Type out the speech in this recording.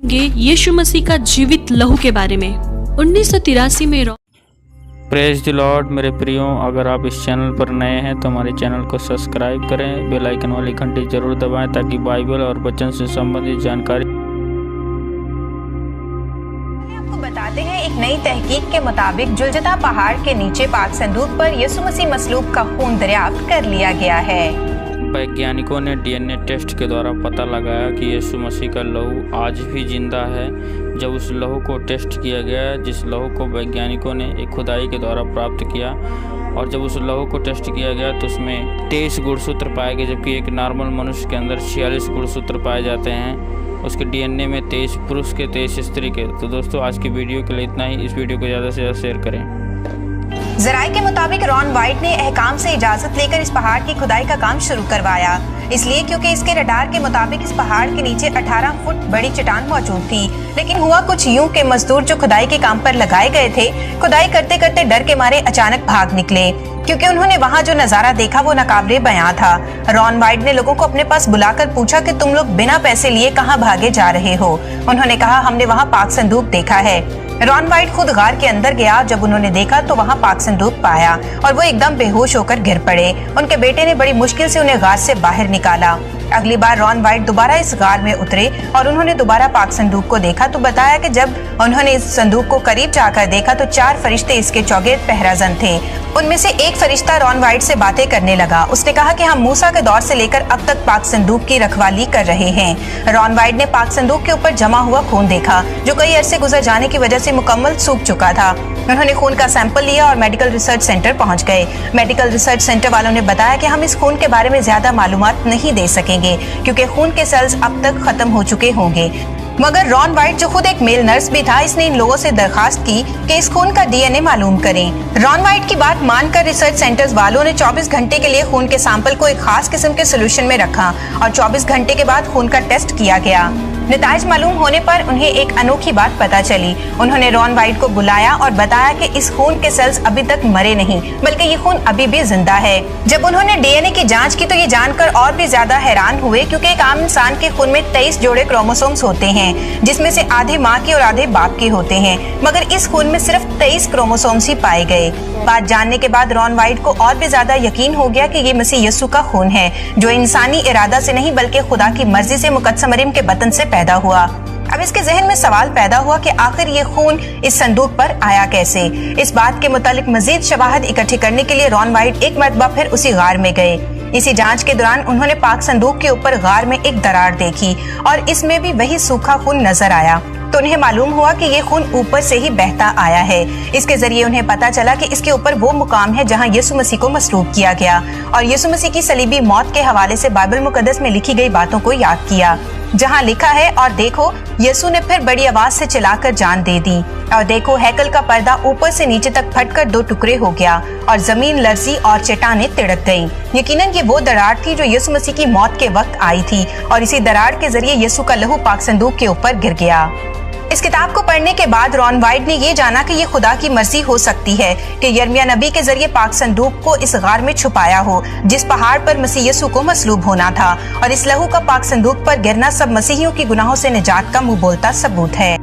यीशु मसीह का जीवित लहू के बारे में 1983 में प्रेज द लॉर्ड। मेरे प्रियो, अगर आप इस चैनल पर नए हैं तो हमारे चैनल को सब्सक्राइब करें, बेल आइकन वाली घंटी जरूर दबाएं ताकि बाइबल और वचन से संबंधित जानकारी। आपको बताते हैं, एक नई तहकीक के मुताबिक जुलजता पहाड़ के नीचे पाक संदूक पर यीशु मसीह मसलूब का खून दरियाफ्त कर लिया गया है। वैज्ञानिकों ने डीएनए टेस्ट के द्वारा पता लगाया कि यीशु मसीह का लहू आज भी जिंदा है। जब उस लहू को टेस्ट किया गया, जिस लहू को वैज्ञानिकों ने एक खुदाई के द्वारा प्राप्त किया, और जब उस लहू को टेस्ट किया गया तो उसमें 23 गुणसूत्र पाए गए, जबकि एक नॉर्मल मनुष्य के अंदर 46 गुणसूत्र पाए जाते हैं। उसके डीएनए में 23 पुरुष के 23 स्त्री के। तो दोस्तों, आज की वीडियो के लिए इतना ही। इस वीडियो को ज़्यादा से ज़्यादा शेयर करें। जराये के मुताबिक रॉन वाइट ने अहकाम से इजाजत लेकर इस पहाड़ की खुदाई का काम शुरू करवाया, इसलिए क्योंकि इसके रडार के मुताबिक इस पहाड़ के नीचे 18 फुट बड़ी चट्टान मौजूद थी। लेकिन हुआ कुछ यूं के मजदूर जो खुदाई के काम पर लगाए गए थे, खुदाई करते करते डर के मारे अचानक भाग निकले, क्योंकि उन्होंने वहाँ जो नजारा देखा वो नाकाबिले बयां था। रॉन वाइट ने लोगों को अपने पास बुलाकर पूछा कि तुम लोग बिना पैसे लिए कहाँ भागे जा रहे हो। उन्होंने कहा, हमने वहाँ पाक संदूक देखा है। रॉन वाइट खुद गार के अंदर गया। जब उन्होंने देखा तो वहाँ पाक संदूक पाया और वो एकदम बेहोश होकर गिर पड़े। उनके बेटे ने बड़ी मुश्किल से उन्हें गार से बाहर निकाला। अगली बार रॉन वाइट दोबारा इस गार में उतरे और उन्होंने दोबारा पाक संदूक को देखा तो बताया कि जब उन्होंने इस संदूक को करीब जाकर देखा तो 4 फरिश्ते इसके चौगिर्द पहराजन थे। उनमें से एक फरिश्ता रॉन वाइट से बातें करने लगा। उसने कहा कि हम मूसा के दौर से लेकर अब तक पाक संदूक की रखवाली कर रहे हैं। रॉन वाइट ने पाक संदूक के ऊपर जमा हुआ खून देखा, जो कई अरसे गुजर जाने की वजह से मुकम्मल सूख चुका था। उन्होंने खून का सैंपल लिया और मेडिकल रिसर्च सेंटर पहुंच गए। मेडिकल रिसर्च सेंटर वालों ने बताया कि हम इस खून के बारे में ज्यादा मालूमात नहीं दे सकेंगे, क्योंकि खून के सेल्स अब तक खत्म हो चुके होंगे। मगर रॉन वाइट, जो खुद एक मेल नर्स भी था, इसने इन लोगों से दरखास्त की कि इस खून का डीएनए मालूम करें। रॉन वाइट की बात मानकर रिसर्च सेंटर्स वालों ने 24 घंटे के लिए खून के सैंपल को एक खास किस्म के सोल्यूशन में रखा और 24 घंटे के बाद खून का टेस्ट किया गया। नतीजा मालूम होने पर उन्हें एक अनोखी बात पता चली। उन्होंने रॉन वाइट को बुलाया और बताया कि इस खून के सेल्स अभी तक मरे नहीं, बल्कि ये खून अभी भी जिंदा है। जब उन्होंने डीएनए की जांच की तो ये जानकर और भी ज्यादा हैरान हुए, क्योंकि एक आम इंसान के खून में 23 जोड़े क्रोमोसोम्स होते हैं, जिसमें से आधे माँ के और आधे बाप के होते हैं। मगर इस खून में सिर्फ 23 क्रोमोसोम्स ही पाए गए। बात जानने के बाद रॉन वाइट को और भी ज्यादा यकीन हो गया कि ये मसीह यीशु का खून है, जो इंसानी इरादा से नहीं बल्कि खुदा की मर्जी से मुकद्दस मरियम के बतन से पैदा हुआ। अब इसके जहन में सवाल पैदा हुआ कि आखिर ये खून इस संदूक पर आया कैसे। इस बात के मुतालिक मजीद शवाहद इकट्ठी करने के लिए रॉन वाइट एक मरतबा फिर उसी गार में गए। इसी जांच के दौरान उन्होंने पाक संदूक के ऊपर गार में एक दरार देखी और इसमें भी वही सूखा खून नजर आया। तो उन्हें मालूम हुआ कि ये खून ऊपर से ही बहता आया है। इसके जरिए उन्हें पता चला कि इसके ऊपर वो मुकाम है जहां यीशु मसीह को मसलूब किया गया, और यीशु मसीह की सलीबी मौत के हवाले से बाइबल मुकद्दस में लिखी गई बातों को याद किया, जहां लिखा है, और देखो यीशु ने फिर बड़ी आवाज से चिल्लाकर जान दे दी, और देखो हैकल का पर्दा ऊपर से नीचे तक फटकर 2 टुकड़े हो गया और जमीन लर्जी और चट्टानें तिड़क गईं। यकीनन ये वो दरार थी जो यीशु मसीह की मौत के वक्त आई थी, और इसी दरार के जरिए यीशु का लहू पाक संदूक के ऊपर गिर गया। इस किताब को पढ़ने के बाद रॉन वाइट ने ये जाना कि ये खुदा की मर्जी हो सकती है कि यिर्मयाह नबी के जरिए पाक संदूक को इस गार में छुपाया हो, जिस पहाड़ पर मसीह यीशु को मसलूब होना था, और इस लहू का पाक संदूक पर गिरना सब मसीहियों की गुनाहों से निजात का मुंह बोलता सबूत है।